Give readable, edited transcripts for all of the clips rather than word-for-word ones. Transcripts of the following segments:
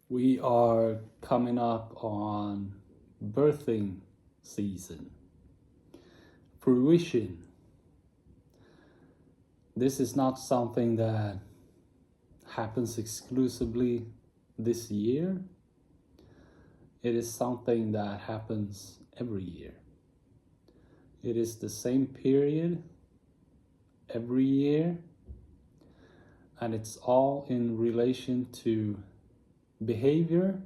We are coming up on birthing season, fruition. This is not something that happens exclusively this year. It is something that happens every year. It is the same period every year, and it's all in relation to behavior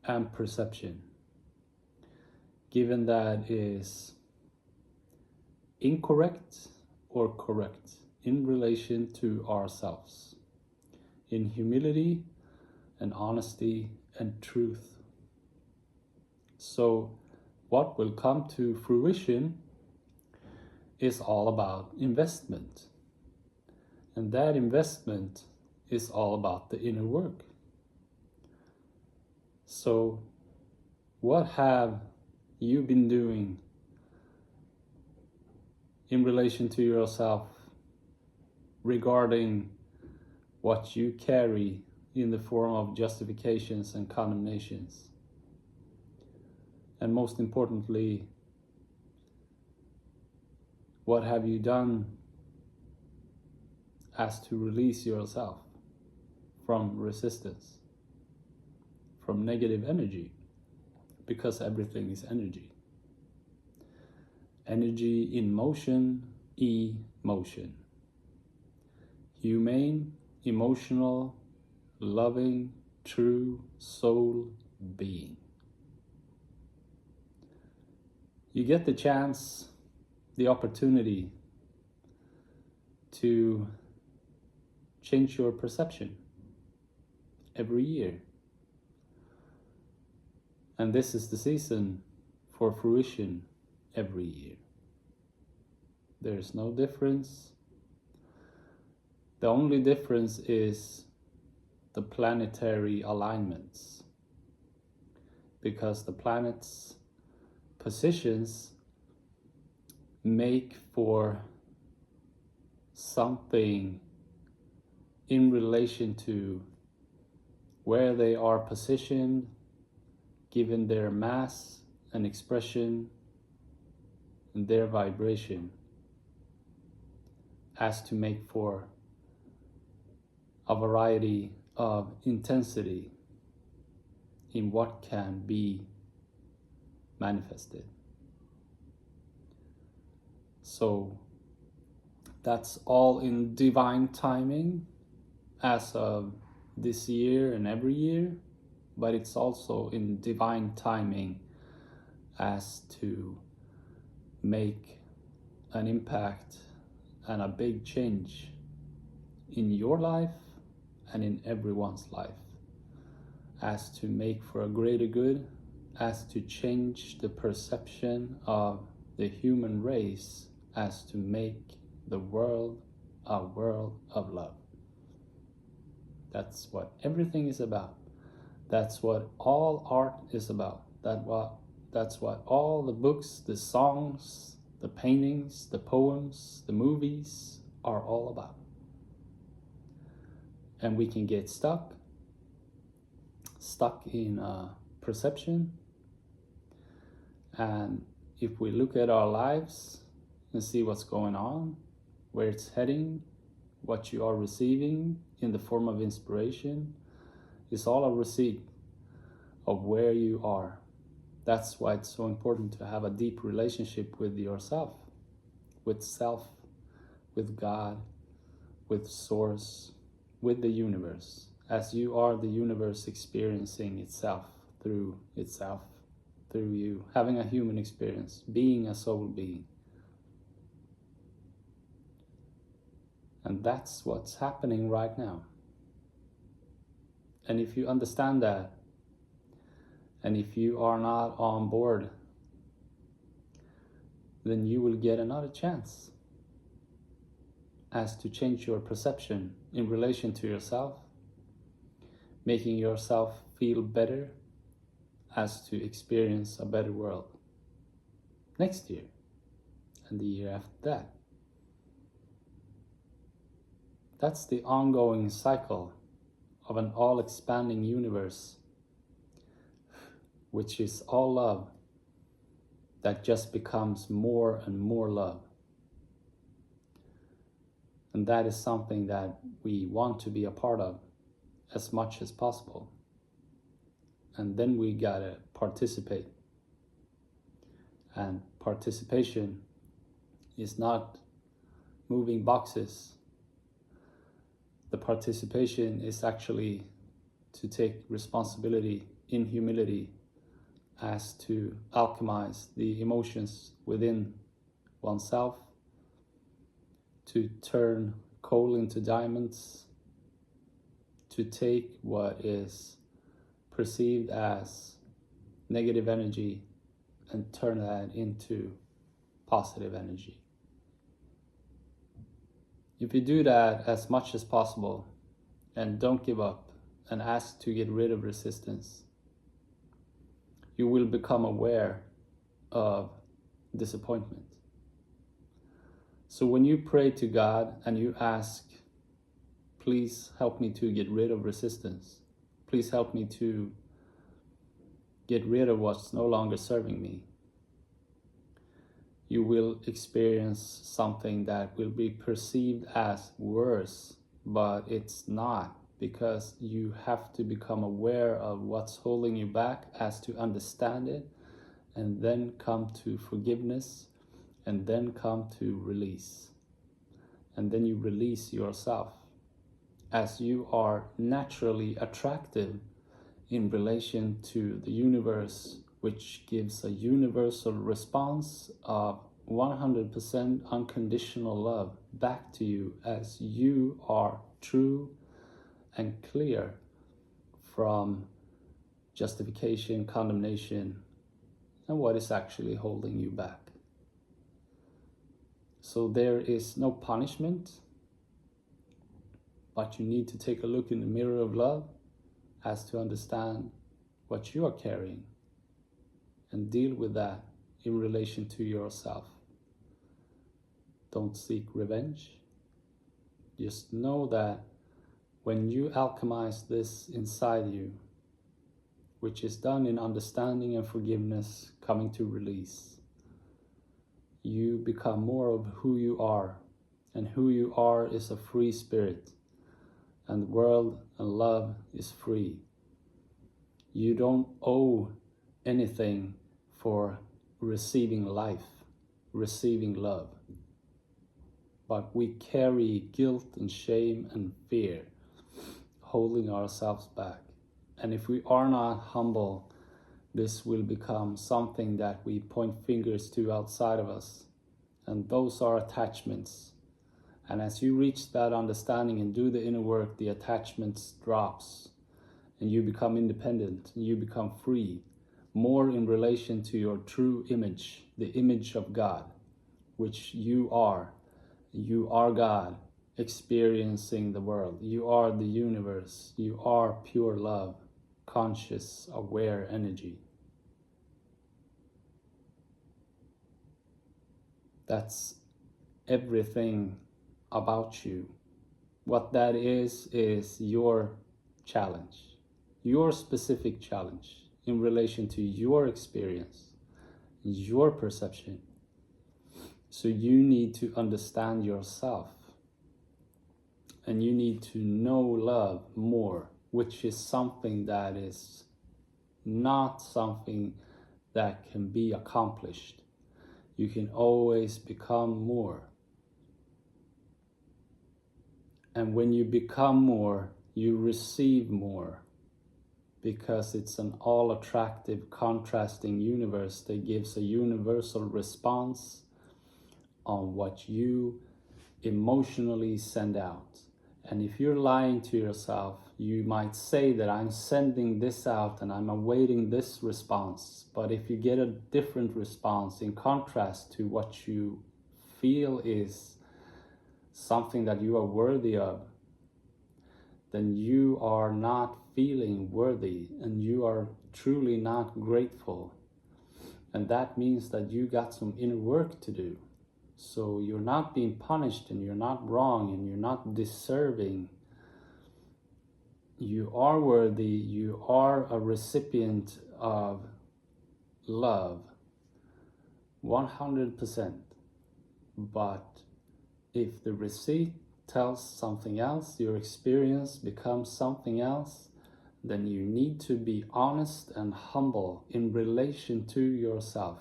and perception. Given that is incorrect or correct in relation to ourselves, in humility and honesty and truth. So what will come to fruition is all about investment. And that investment is all about the inner work. So what have you been doing in relation to yourself regarding what you carry in the form of justifications and condemnations? And most importantly, what have you done as to release yourself from resistance, from negative energy? Because everything is energy. Energy in motion, emotion. Humane, emotional, loving, true soul being. You get the chance, the opportunity to change your perception every year. And this is the season for fruition every year. There's no difference. The only difference is the planetary alignments, because the planets' positions make for something in relation to where they are positioned, given their mass and expression and their vibration, as to make for a variety of intensity in what can be manifested. So that's all in divine timing as of this year and every year, but it's also in divine timing as to make an impact and a big change in your life and in everyone's life, as to make for a greater good, as to change the perception of the human race, as to make the world a world of love. That's what everything is about. That's what all art is about. That's what all the books, the songs, the paintings, the poems, the movies are all about. And we can get stuck in perception. And if we look at our lives and see what's going on, where it's heading, what you are receiving in the form of inspiration, is all a receipt of where you are. That's why it's so important to have a deep relationship with yourself, with self, with God, with Source, with the universe, as you are the universe experiencing itself through you, having a human experience, being a soul being. And that's what's happening right now. And if you understand that, and if you are not on board, then you will get another chance as to change your perception in relation to yourself, making yourself feel better, as to experience a better world next year and the year after that. That's the ongoing cycle of an all-expanding universe, which is all love, that just becomes more and more love. And that is something that we want to be a part of as much as possible. And then we gotta participate. And participation is not moving boxes. The participation is actually to take responsibility in humility as to alchemize the emotions within oneself, to turn coal into diamonds, to take what is perceived as negative energy and turn that into positive energy. If you do that as much as possible and don't give up and ask to get rid of resistance, you will become aware of disappointment. So when you pray to God and you ask, please help me to get rid of resistance, please help me to get rid of what's no longer serving me, you will experience something that will be perceived as worse, but it's not, because you have to become aware of what's holding you back as to understand it, and then come to forgiveness, and then come to release. And then you release yourself, as you are naturally attractive in relation to the universe, which gives a universal response of 100% unconditional love back to you, as you are true and clear from justification, condemnation, and what is actually holding you back. So there is no punishment, but you need to take a look in the mirror of love as to understand what you are carrying and deal with that in relation to yourself. Don't seek revenge. Just know that when you alchemize this inside you, which is done in understanding and forgiveness, coming to release, you become more of who you are. And who you are is a free spirit. And the world and love is free. You don't owe anything for receiving life, receiving love. But we carry guilt and shame and fear, holding ourselves back. And if we are not humble, this will become something that we point fingers to outside of us. And those are attachments. And as you reach that understanding and do the inner work, the attachments drops. And you become independent, and you become free, more in relation to your true image, the image of God, which you are. You are God, experiencing the world. You are the universe. You are pure love, conscious, aware energy. That's everything about you. What that is your challenge, your specific challenge in relation to your experience, your perception. So you need to understand yourself, and you need to know love more, which is something that is not something that can be accomplished. You can always become more. And when you become more, you receive more, because it's an all-attractive, contrasting universe that gives a universal response on what you emotionally send out. And if you're lying to yourself, you might say that I'm sending this out and I'm awaiting this response. But if you get a different response in contrast to what you feel is something that you are worthy of, then you are not feeling worthy, and you are truly not grateful. And that means that you got some inner work to do. So you're not being punished, and you're not wrong, and you're not deserving You are worthy, you are a recipient of love, 100%. But if the receipt tells something else, your experience becomes something else, then you need to be honest and humble in relation to yourself,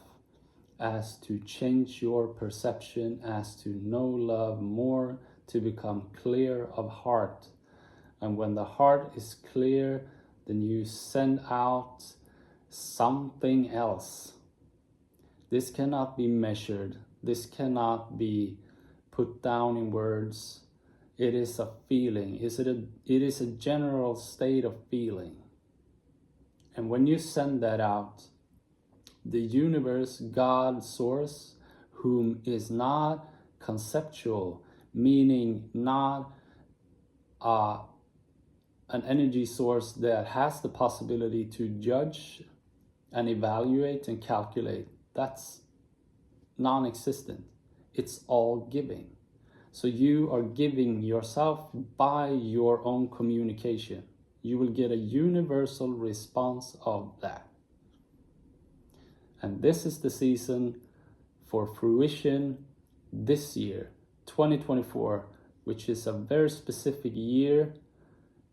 as to change your perception, as to know love more, to become clear of heart. And when the heart is clear, then you send out something else. This cannot be measured. This cannot be put down in words. It is a feeling. It is a general state of feeling. And when you send that out, the universe, God, source, whom is not conceptual, meaning not an energy source that has the possibility to judge and evaluate and calculate, that's non-existent. It's all giving. So you are giving yourself by your own communication. You will get a universal response of that. And this is the season for fruition this year, 2024, which is a very specific year.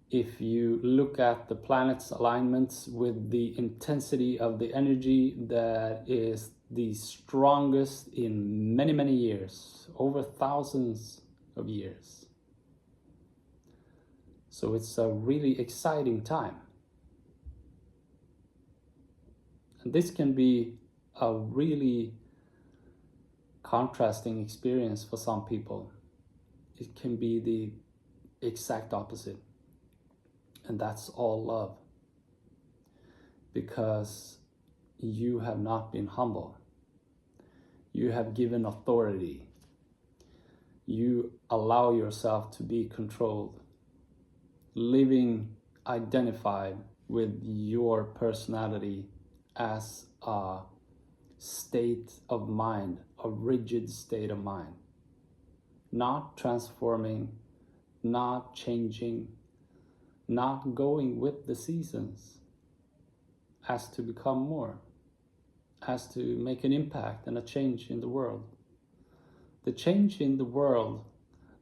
If you look at the planet's alignments with the intensity of the energy that is the strongest in many, many years, over thousands of years. So it's a really exciting time. And this can be a really contrasting experience for some people. It can be the exact opposite. And that's all love. Because you have not been humble. You have given authority. You allow yourself to be controlled. Living identified with your personality as a state of mind, a rigid state of mind. Not transforming, not changing, not going with the seasons, as to become more, as to make an impact and a change in the world. The change in the world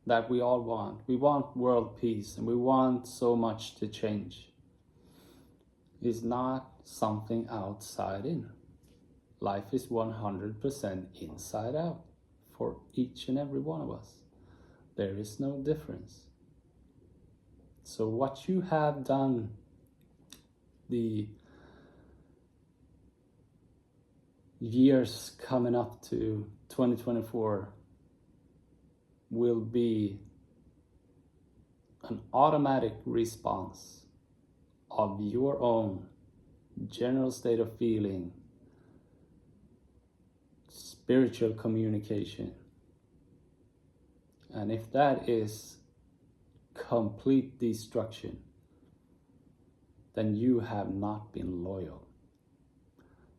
that we all want. We want world peace and we want so much to change. Is not something outside in. Life is 100% inside out for each and every one of us. There is no difference. So what you have done the years coming up to 2024 will be an automatic response of your own general state of feeling, spiritual communication. And if that is complete destruction, then you have not been loyal.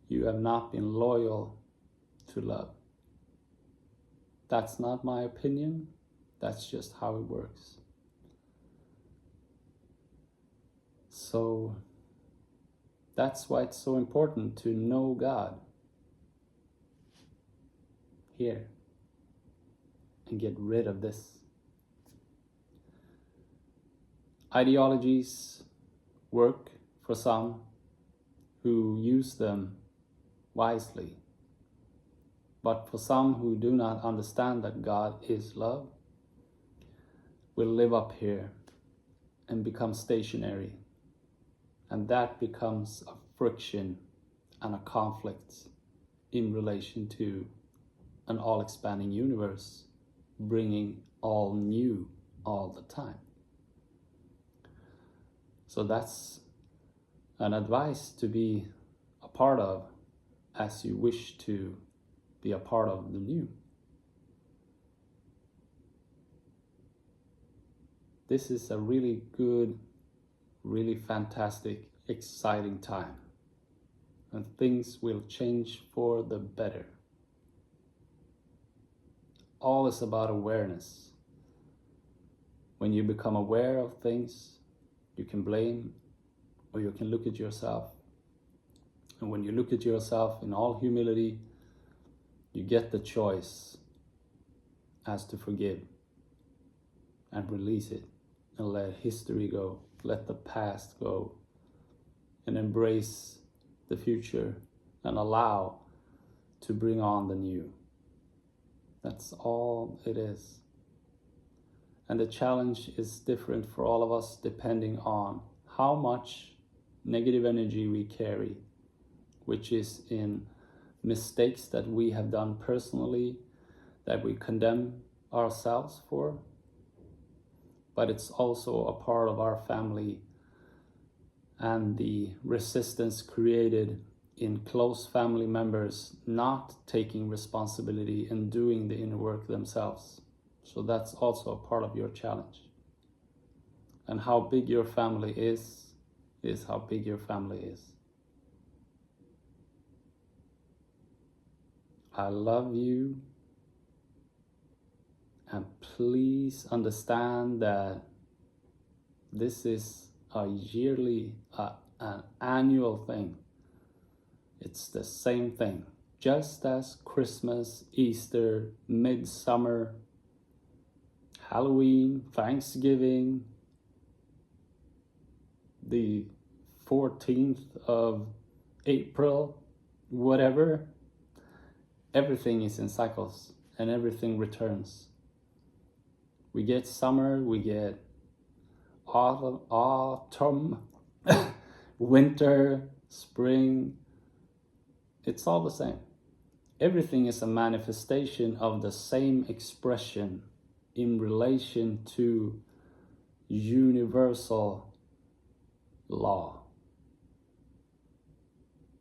You have not been loyal to love. That's not my opinion. That's just how it works. So that's why it's so important to know God here and get rid of this. Ideologies work for some who use them wisely. But for some who do not understand that God is love, will live up here and become stationary. And that becomes a friction and a conflict in relation to an all-expanding universe, bringing all new all the time. So that's an advice to be a part of as you wish to be a part of the new. This is a really good, really fantastic, exciting time. And things will change for the better. All is about awareness. When you become aware of things, You can blame, or you can look at yourself. And when you look at yourself in all humility, you get the choice as to forgive and release it and let history go, let the past go, and embrace the future and allow to bring on the new. That's all it is. And the challenge is different for all of us depending on how much negative energy we carry, which is in mistakes that we have done personally, that we condemn ourselves for, but it's also a part of our family and the resistance created in close family members not taking responsibility and doing the inner work themselves. So that's also a part of your challenge. And how big your family is how big your family is. I love you, and please understand that this is a yearly, an annual thing. It's the same thing, just as Christmas, Easter, Midsummer, Halloween, Thanksgiving, the 14th of April, whatever. Everything is in cycles and everything returns. We get summer, we get autumn, winter, spring. It's all the same. Everything is a manifestation of the same expression in relation to universal law.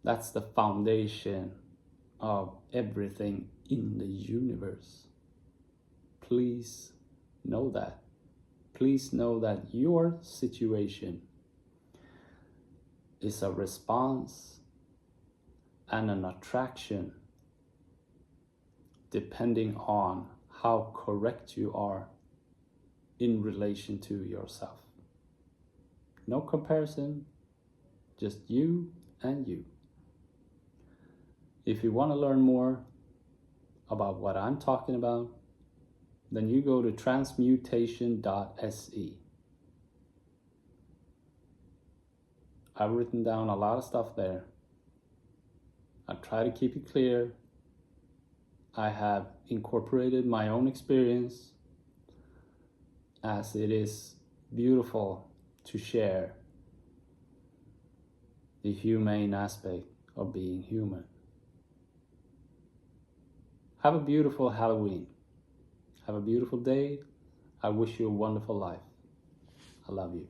That's the foundation of everything in the universe. Please know that. Please know that your situation is a response and an attraction depending on how correct you are in relation to yourself. No comparison, just you and you. If you want to learn more about what I'm talking about, then you go to transmutation.se. I've written down a lot of stuff there. I try to keep it clear. I have incorporated my own experience, as it is beautiful to share the humane aspect of being human. Have a beautiful Halloween. Have a beautiful day. I wish you a wonderful life. I love you.